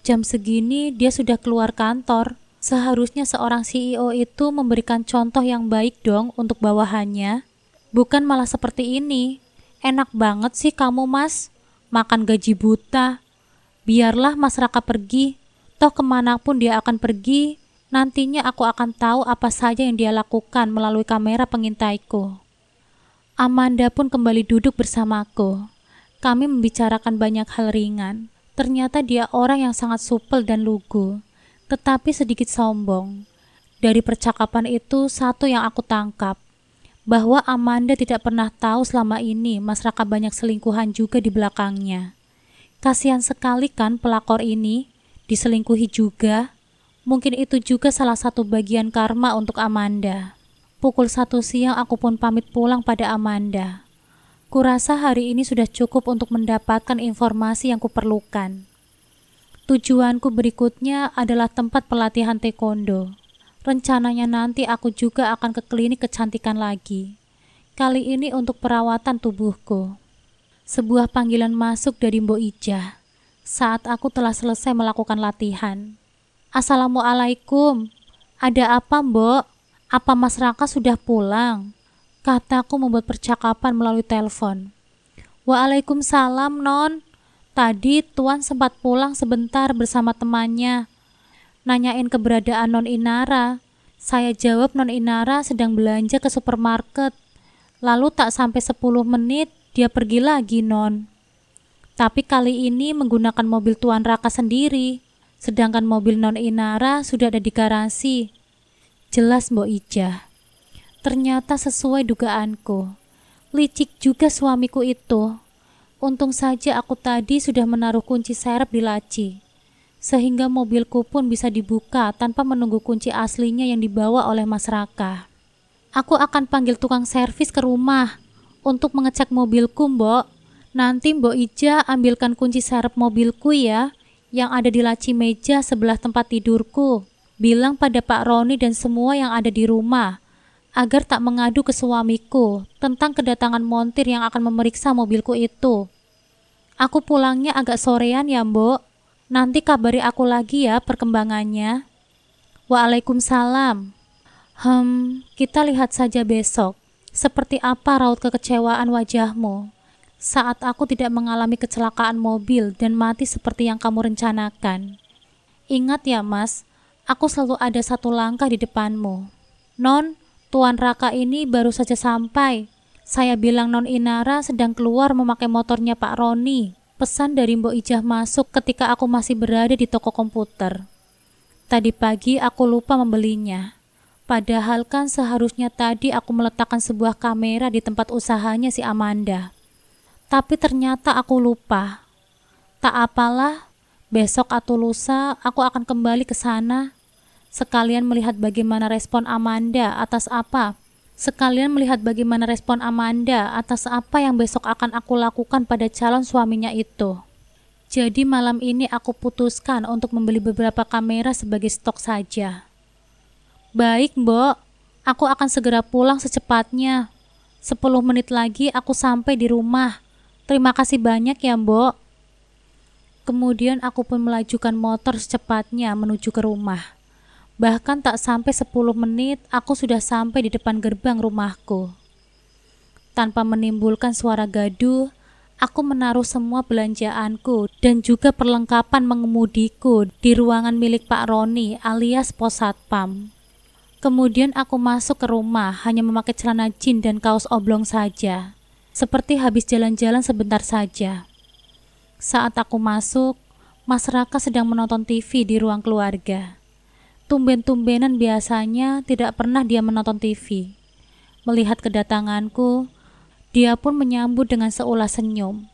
Speaker 1: Jam segini dia sudah keluar kantor. Seharusnya seorang CEO itu memberikan contoh yang baik dong untuk bawahannya. Bukan malah seperti ini. Enak banget sih kamu, Mas. Makan gaji buta. Biarlah Mas Raka pergi. Toh kemanapun dia akan pergi, nantinya aku akan tahu apa saja yang dia lakukan melalui kamera pengintaiku. Amanda pun kembali duduk bersamaku. Kami membicarakan banyak hal ringan. Ternyata dia orang yang sangat supel dan lugu, tetapi sedikit sombong. Dari percakapan itu, satu yang aku tangkap, bahwa Amanda tidak pernah tahu selama ini Mas Raka banyak selingkuhan juga di belakangnya. Kasihan sekali kan pelakor ini, diselingkuhi juga. Mungkin itu juga salah satu bagian karma untuk Amanda. Pukul 1 siang aku pun pamit pulang pada Amanda. Kurasa hari ini sudah cukup untuk mendapatkan informasi yang kuperlukan. Tujuanku berikutnya adalah tempat pelatihan taekwondo. Rencananya nanti aku juga akan ke klinik kecantikan lagi. Kali ini untuk perawatan tubuhku. Sebuah panggilan masuk dari Mbok Ijah saat aku telah selesai melakukan latihan. Assalamualaikum. Ada apa, Mbok? Apa Mas Raka sudah pulang? Kataku membuat percakapan melalui telepon. Waalaikumsalam, Non. Tadi Tuan sempat pulang sebentar bersama temannya. Nanyain keberadaan Non Inara. Saya jawab Non Inara sedang belanja ke supermarket. Lalu tak sampai 10 menit dia pergi lagi, Non. Tapi kali ini menggunakan mobil Tuan Raka sendiri. Sedangkan mobil Non Inara sudah ada di garasi. Jelas Mbok Ijah. Ternyata sesuai dugaanku. Licik juga suamiku itu. Untung saja aku tadi sudah menaruh kunci serep di laci, sehingga mobilku pun bisa dibuka tanpa menunggu kunci aslinya yang dibawa oleh Mas Raka. Aku akan panggil tukang servis ke rumah untuk mengecek mobilku, Mbok. Nanti Mbok Ija ambilkan kunci serep mobilku ya, yang ada di laci meja sebelah tempat tidurku. Bilang pada Pak Roni dan semua yang ada di rumah, agar tak mengadu ke suamiku tentang kedatangan montir yang akan memeriksa mobilku itu. Aku pulangnya agak sorean ya, Mbok. Nanti kabari aku lagi ya perkembangannya. Waalaikumsalam. Kita lihat saja besok. Seperti apa raut kekecewaan wajahmu saat aku tidak mengalami kecelakaan mobil dan mati seperti yang kamu rencanakan. Ingat ya, Mas, aku selalu ada satu langkah di depanmu. Non, Tuan Raka ini baru saja sampai. Saya bilang Non Inara sedang keluar memakai motornya Pak Roni. Pesan dari Mbok Ijah masuk ketika aku masih berada di toko komputer. Tadi pagi aku lupa membelinya. Padahal kan seharusnya tadi aku meletakkan sebuah kamera di tempat usahanya si Amanda. Tapi ternyata aku lupa. Tak apalah, besok atau lusa aku akan kembali ke sana. Sekalian melihat bagaimana respon Amanda atas apa yang besok akan aku lakukan pada calon suaminya itu. Jadi malam ini aku putuskan untuk membeli beberapa kamera sebagai stok saja. Baik, Mbok. Aku akan segera pulang secepatnya. 10 menit lagi aku sampai di rumah. Terima kasih banyak ya, Mbok. Kemudian aku pun melajukan motor secepatnya menuju ke rumah. Bahkan tak sampai 10 menit, aku sudah sampai di depan gerbang rumahku. Tanpa menimbulkan suara gaduh, aku menaruh semua belanjaanku dan juga perlengkapan mengemudiku di ruangan milik Pak Roni alias Pos Satpam. Kemudian aku masuk ke rumah hanya memakai celana jeans dan kaos oblong saja, seperti habis jalan-jalan sebentar saja. Saat aku masuk, Mas Raka sedang menonton TV di ruang keluarga. Tumben-tumbenan biasanya tidak pernah dia menonton TV. Melihat kedatanganku, Dia pun menyambut dengan seulas senyum.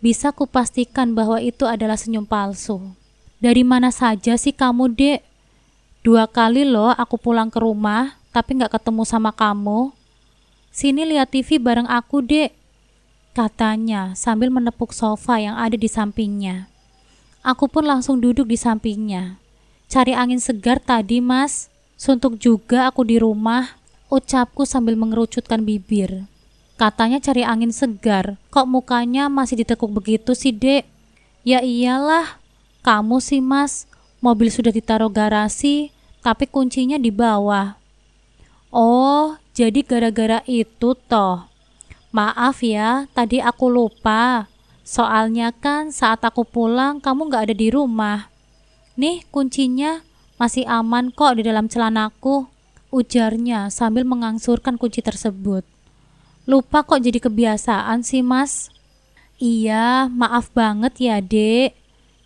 Speaker 1: Bisa kupastikan bahwa itu adalah senyum palsu. Dari mana saja sih kamu, Dek? 2 kali loh aku pulang ke rumah, tapi gak ketemu sama kamu. Sini lihat TV bareng aku, Dek, katanya sambil menepuk sofa yang ada di sampingnya. Aku pun langsung duduk di sampingnya. Cari angin segar tadi, Mas. Suntuk juga aku di rumah, ucapku sambil mengerucutkan bibir. Katanya cari angin segar, kok mukanya masih ditekuk begitu sih, Dek? Ya iyalah, kamu sih, Mas. Mobil sudah ditaruh garasi, tapi kuncinya di bawah. Oh, jadi gara-gara itu toh. Maaf ya, tadi aku lupa. Soalnya kan saat aku pulang kamu gak ada di rumah. Nih kuncinya, masih aman kok di dalam celanaku, ujarnya sambil mengangsurkan kunci tersebut. Lupa kok jadi kebiasaan sih, Mas. Iya, maaf banget ya, Dek.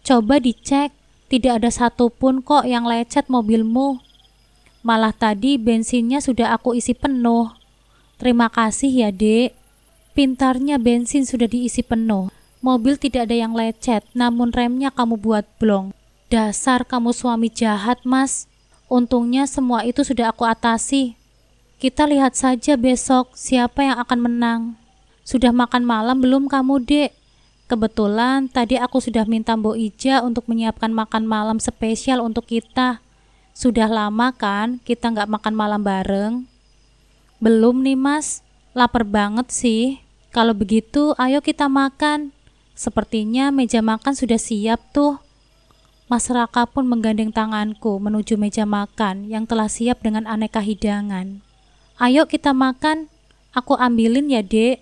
Speaker 1: Coba dicek, tidak ada satupun kok yang lecet mobilmu. Malah tadi bensinnya sudah aku isi penuh. Terima kasih ya, Dek. Pintarnya bensin sudah diisi penuh. Mobil tidak ada yang lecet, namun remnya kamu buat blong. Dasar kamu suami jahat, Mas. Untungnya semua itu sudah aku atasi. Kita lihat saja besok siapa yang akan menang. Sudah makan malam belum kamu, Dek? Kebetulan tadi aku sudah minta Mbok Ija untuk menyiapkan makan malam spesial untuk kita. Sudah lama kan kita nggak makan malam bareng? Belum nih, Mas. Lapar banget sih. Kalau begitu, ayo kita makan. Sepertinya meja makan sudah siap tuh. Mas Raka pun menggandeng tanganku menuju meja makan yang telah siap dengan aneka hidangan. Ayo kita makan. Aku ambilin ya, Dek.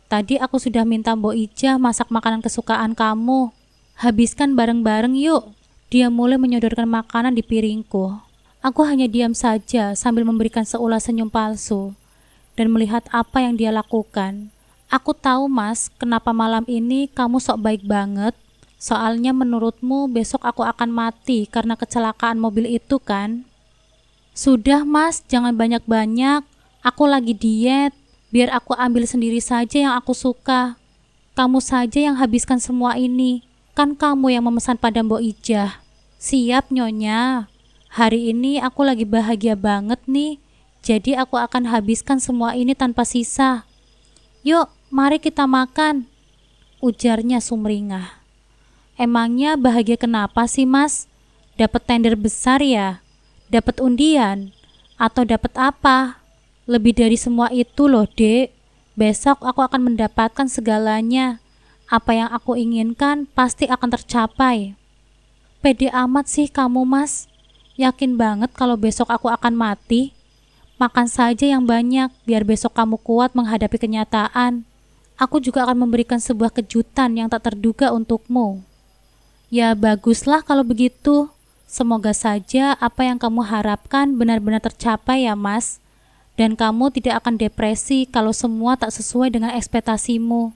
Speaker 1: Tadi aku sudah minta Mbok Ija masak makanan kesukaan kamu. Habiskan bareng-bareng yuk. Dia mulai menyodorkan makanan di piringku. Aku hanya diam saja sambil memberikan seulas senyum palsu dan melihat apa yang dia lakukan. Aku tahu, Mas, kenapa malam ini kamu sok baik banget. Soalnya menurutmu besok aku akan mati karena kecelakaan mobil itu kan? Sudah, Mas, jangan banyak-banyak. Aku lagi diet. Biar aku ambil sendiri saja yang aku suka. Kamu saja yang habiskan semua ini. Kan kamu yang memesan pada Mbok Ijah. Siap, Nyonya. Hari ini aku lagi bahagia banget nih. Jadi aku akan habiskan semua ini tanpa sisa. Yuk, mari kita makan, ujarnya sumringah. Emangnya bahagia kenapa sih, Mas? Dapat tender besar ya? Dapat undian? Atau dapat apa? Lebih dari semua itu loh, Dek. Besok aku akan mendapatkan segalanya. Apa yang aku inginkan pasti akan tercapai. Pede amat sih kamu, Mas. Yakin banget kalau besok aku akan mati? Makan saja yang banyak, biar besok kamu kuat menghadapi kenyataan. Aku juga akan memberikan sebuah kejutan yang tak terduga untukmu. Ya baguslah kalau begitu. Semoga saja apa yang kamu harapkan benar-benar tercapai ya, Mas. Dan kamu tidak akan depresi kalau semua tak sesuai dengan ekspektasimu.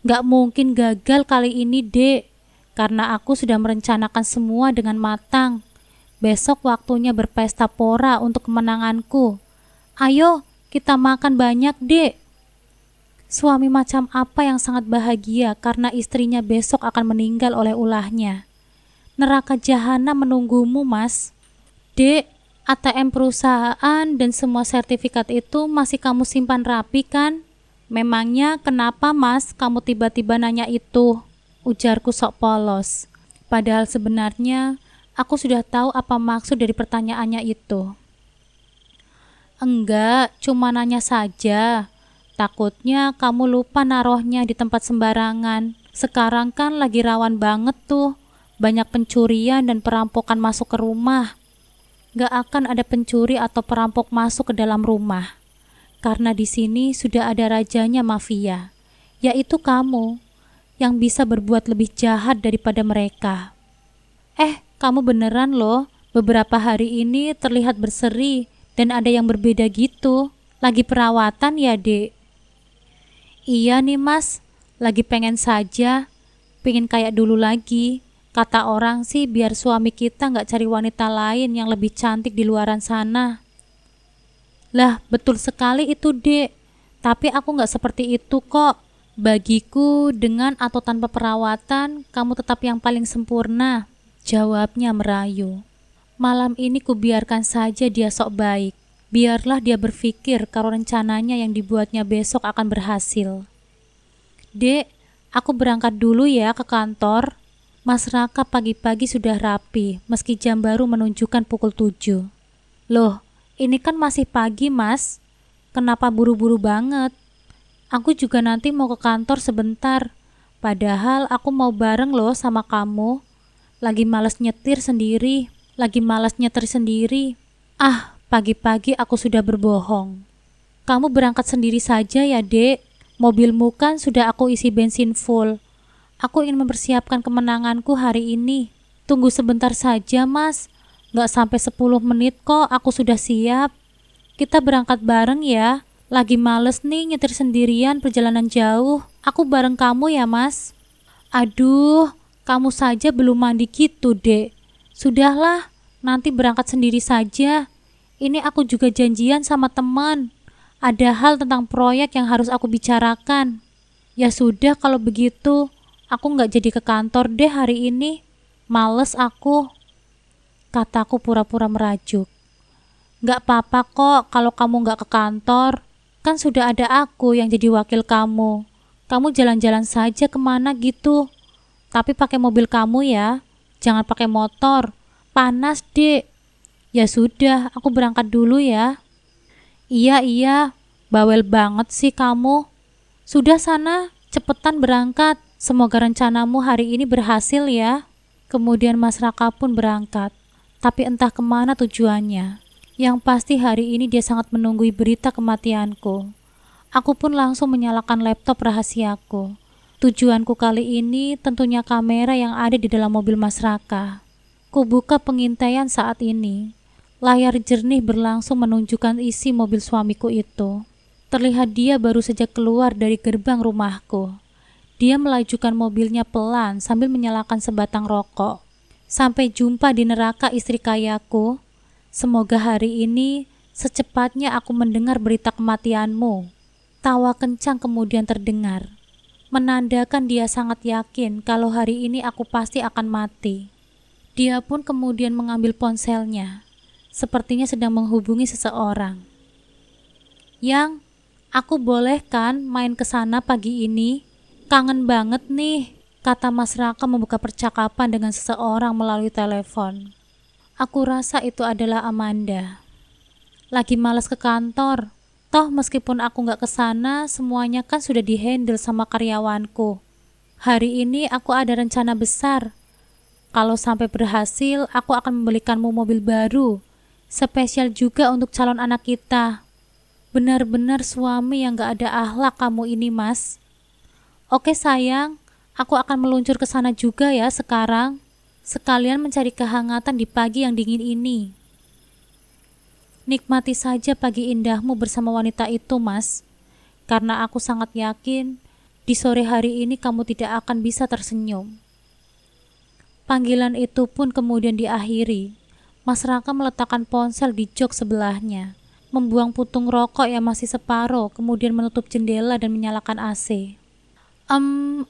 Speaker 1: Gak mungkin gagal kali ini, Dek. Karena aku sudah merencanakan semua dengan matang. Besok waktunya berpesta pora untuk kemenanganku. Ayo, kita makan banyak, Dek. Suami macam apa yang sangat bahagia karena istrinya besok akan meninggal oleh ulahnya? Neraka jahanam menunggumu, Mas. Dek, ATM perusahaan dan semua sertifikat itu masih kamu simpan rapi kan? Memangnya kenapa, Mas, kamu tiba-tiba nanya itu? Ujarku sok polos. Padahal sebenarnya aku sudah tahu apa maksud dari pertanyaannya itu. Enggak, cuma nanya saja. Takutnya kamu lupa naruhnya di tempat sembarangan. Sekarang kan lagi rawan banget tuh. Banyak pencurian dan perampokan masuk ke rumah. Gak akan ada pencuri atau perampok masuk ke dalam rumah. Karena di sini sudah ada rajanya mafia, yaitu kamu, yang bisa berbuat lebih jahat daripada mereka. Kamu beneran loh, beberapa hari ini terlihat berseri dan ada yang berbeda gitu. Lagi perawatan ya, Dek? Iya nih, Mas, lagi pengen saja, pengen kayak dulu lagi. Kata orang sih biar suami kita nggak cari wanita lain yang lebih cantik di luaran sana. Lah, betul sekali itu, Dek. Tapi aku nggak seperti itu kok. Bagiku, dengan atau tanpa perawatan, kamu tetap yang paling sempurna, jawabnya merayu. Malam ini kubiarkan saja dia sok baik. Biarlah dia berpikir kalau rencananya yang dibuatnya besok akan berhasil. Dek, aku berangkat dulu ya ke kantor. Mas Raka pagi-pagi sudah rapi, meski jam baru menunjukkan pukul 7. Loh, ini kan masih pagi, Mas. Kenapa buru-buru banget? Aku juga nanti mau ke kantor sebentar. Padahal aku mau bareng loh sama kamu. Lagi malas nyetir sendiri. Ah, pagi-pagi aku sudah berbohong. Kamu berangkat sendiri saja ya, Dek. Mobilmu kan sudah aku isi bensin full. Aku ingin mempersiapkan kemenanganku hari ini. Tunggu sebentar saja, Mas. Nggak sampai 10 menit kok aku sudah siap. Kita berangkat bareng ya. Lagi males nih nyetir sendirian perjalanan jauh. Aku bareng kamu ya, Mas. Aduh, kamu saja belum mandi gitu, Dek. Sudahlah, nanti berangkat sendiri saja. Ini aku juga janjian sama teman. Ada hal tentang proyek yang harus aku bicarakan. Ya sudah kalau begitu, aku nggak jadi ke kantor deh hari ini. Males aku, kataku pura-pura merajuk. Nggak apa-apa kok kalau kamu nggak ke kantor. Kan sudah ada aku yang jadi wakil kamu. Kamu jalan-jalan saja kemana gitu. Tapi pakai mobil kamu ya. Jangan pakai motor. Panas, Dek. Ya sudah, aku berangkat dulu ya. Iya, bawel banget sih kamu. Sudah sana, cepetan berangkat. Semoga rencanamu hari ini berhasil ya. Kemudian Mas Raka pun berangkat. Tapi entah kemana tujuannya. Yang pasti hari ini dia sangat menunggui berita kematianku. Aku pun langsung menyalakan laptop rahasiaku. Tujuanku kali ini tentunya kamera yang ada di dalam mobil Mas Raka. Kubuka pengintaian saat ini. Layar jernih berlangsung menunjukkan isi mobil suamiku itu. Terlihat dia baru saja keluar dari gerbang rumahku. Dia melajukan mobilnya pelan sambil menyalakan sebatang rokok. Sampai jumpa di neraka istri kayaku. Semoga hari ini secepatnya aku mendengar berita kematianmu. Tawa kencang kemudian terdengar, menandakan dia sangat yakin kalau hari ini aku pasti akan mati. Dia pun kemudian mengambil ponselnya, sepertinya sedang menghubungi seseorang. Yang, aku boleh kan main ke sana pagi ini? Kangen banget nih, kata Mas Raka membuka percakapan dengan seseorang melalui telepon. Aku rasa itu adalah Amanda. Lagi malas ke kantor. Toh meskipun aku nggak ke sana, semuanya kan sudah dihandle sama karyawanku. Hari ini aku ada rencana besar. Kalau sampai berhasil, aku akan membelikanmu mobil baru. Spesial juga untuk calon anak kita. Benar-benar suami yang nggak ada akhlak kamu ini, Mas. Oke sayang, aku akan meluncur ke sana juga ya sekarang. Sekalian mencari kehangatan di pagi yang dingin ini. Nikmati saja pagi indahmu bersama wanita itu, Mas. Karena aku sangat yakin di sore hari ini kamu tidak akan bisa tersenyum. Panggilan itu pun kemudian diakhiri. Mas Raka meletakkan ponsel di jok sebelahnya, membuang putung rokok yang masih separuh, kemudian menutup jendela dan menyalakan AC.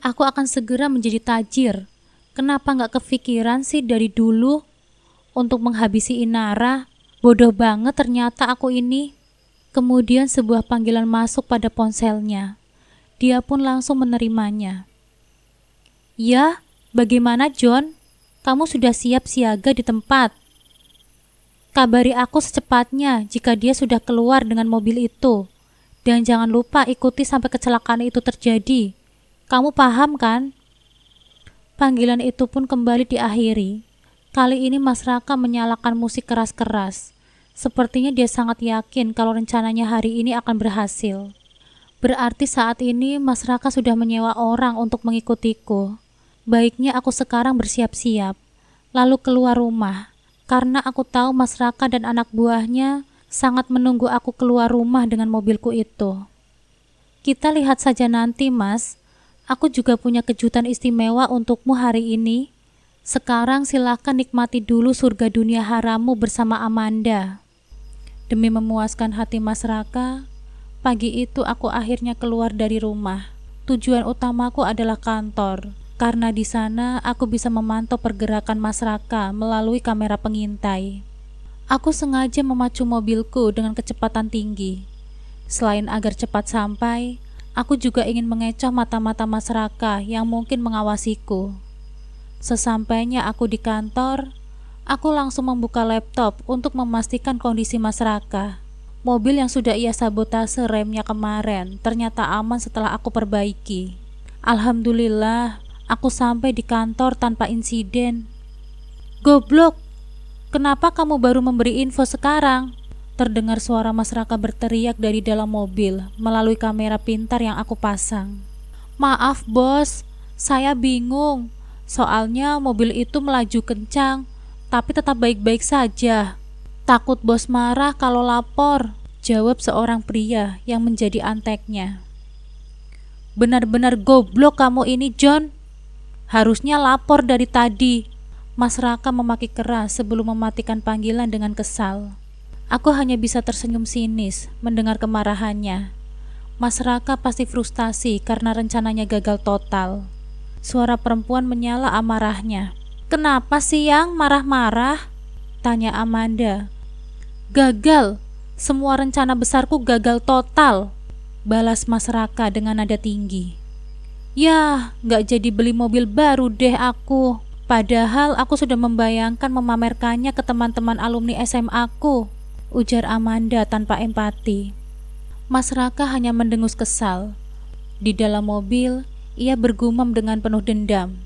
Speaker 1: Aku akan segera menjadi tajir. Kenapa nggak kepikiran sih dari dulu untuk menghabisi Inara? Bodoh banget ternyata aku ini. Kemudian sebuah panggilan masuk pada ponselnya. Dia pun langsung menerimanya. Ya, bagaimana John? Kamu sudah siap siaga di tempat? Kabari aku secepatnya jika dia sudah keluar dengan mobil itu. Dan jangan lupa ikuti sampai kecelakaan itu terjadi. Kamu paham kan? Panggilan itu pun kembali diakhiri. Kali ini Mas Raka menyalakan musik keras-keras. Sepertinya dia sangat yakin kalau rencananya hari ini akan berhasil. Berarti saat ini Mas Raka sudah menyewa orang untuk mengikutiku. Baiknya aku sekarang bersiap-siap, lalu keluar rumah. Karena aku tahu Mas Raka dan anak buahnya sangat menunggu aku keluar rumah dengan mobilku itu. Kita lihat saja nanti, Mas. Aku juga punya kejutan istimewa untukmu hari ini. Sekarang silakan nikmati dulu surga dunia harammu bersama Amanda. Demi memuaskan hati Mas Raka, Pagi itu aku akhirnya keluar dari rumah. Tujuan utamaku adalah kantor, karena di sana aku bisa memantau pergerakan Mas Raka melalui kamera pengintai. Aku sengaja memacu mobilku dengan kecepatan tinggi. Selain agar cepat sampai, aku juga ingin mengecoh mata-mata Mas Raka yang mungkin mengawasiku. Sesampainya aku di kantor, aku langsung membuka laptop untuk memastikan kondisi Mas Raka. Mobil yang sudah ia sabotase remnya kemarin ternyata aman setelah aku perbaiki. Alhamdulillah, aku sampai di kantor tanpa insiden. "Goblok, kenapa kamu baru memberi info sekarang?" Terdengar suara Mas Raka berteriak dari dalam mobil melalui kamera pintar yang aku pasang. "Maaf bos, saya bingung. Soalnya mobil itu melaju kencang, tapi tetap baik-baik saja. Takut bos marah kalau lapor," jawab seorang pria yang menjadi anteknya. "Benar-benar goblok kamu ini, John. Harusnya lapor dari tadi." Mas Raka memaki keras sebelum mematikan panggilan dengan kesal. Aku hanya bisa tersenyum sinis mendengar kemarahannya. Mas Raka pasti frustasi karena rencananya gagal total. Suara perempuan menyala amarahnya. "Kenapa sih yang marah-marah?" tanya Amanda. "Gagal. Semua rencana besarku gagal total," balas Mas Raka dengan nada tinggi. "Yah, gak jadi beli mobil baru deh aku. Padahal aku sudah membayangkan memamerkannya ke teman-teman alumni SMA aku," ujar Amanda tanpa empati. Mas Raka hanya mendengus kesal. Di dalam mobil, ia bergumam dengan penuh dendam.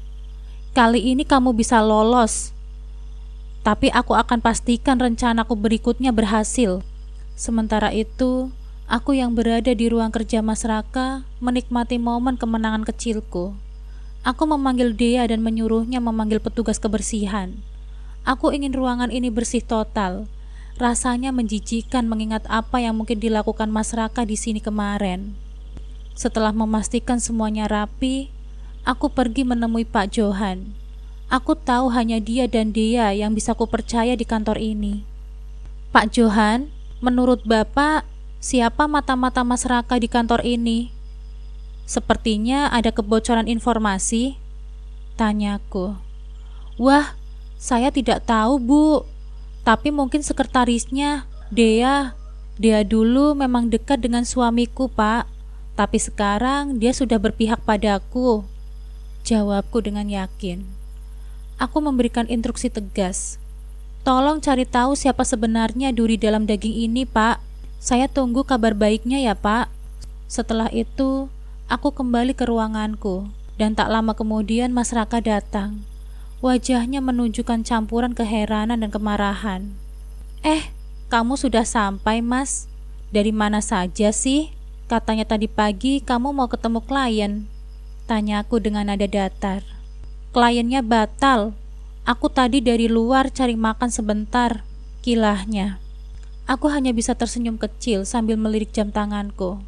Speaker 1: "Kali ini kamu bisa lolos, tapi aku akan pastikan rencanaku berikutnya berhasil." Sementara itu, aku yang berada di ruang kerja Mas Raka menikmati momen kemenangan kecilku. Aku memanggil Dea dan menyuruhnya memanggil petugas kebersihan. Aku ingin ruangan ini bersih total. Rasanya menjijikan mengingat apa yang mungkin dilakukan Mas Raka di sini kemarin. Setelah memastikan semuanya rapi, aku pergi menemui Pak Johan. Aku tahu hanya dia dan Dea yang bisa kupercaya di kantor ini. "Pak Johan, menurut Bapak, siapa mata-mata Mas Raka di kantor ini? Sepertinya ada kebocoran informasi," tanyaku. "Wah, saya tidak tahu, Bu. Tapi mungkin sekretarisnya, Dea. Dea dulu memang dekat dengan suamiku, Pak. Tapi sekarang dia sudah berpihak padaku," jawabku dengan yakin. Aku memberikan instruksi tegas. "Tolong cari tahu siapa sebenarnya duri dalam daging ini, Pak. Saya tunggu kabar baiknya ya, Pak." Setelah itu, aku kembali ke ruanganku, dan tak lama kemudian Mas Raka datang. Wajahnya menunjukkan campuran keheranan dan kemarahan. Kamu sudah sampai, Mas. Dari mana saja sih? Katanya tadi pagi kamu mau ketemu klien," tanyaku dengan nada datar. "Kliennya batal. Aku tadi dari luar cari makan sebentar," kilahnya. Aku hanya bisa tersenyum kecil sambil melirik jam tanganku.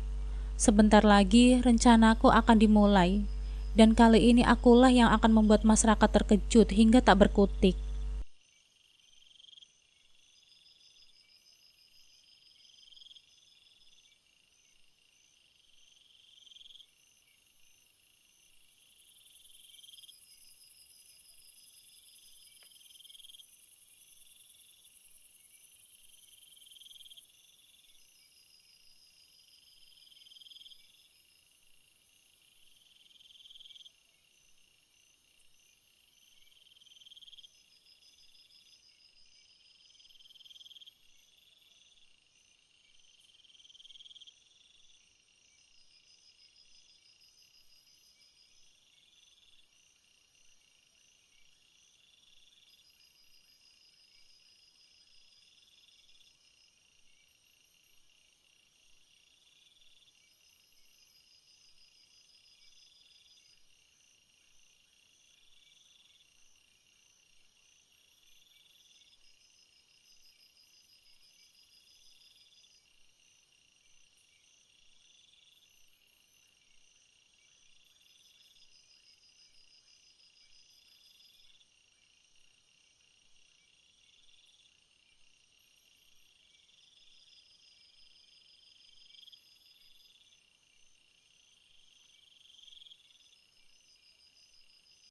Speaker 1: Sebentar lagi rencanaku akan dimulai, dan kali ini akulah yang akan membuat Mas Raka terkejut hingga tak berkutik.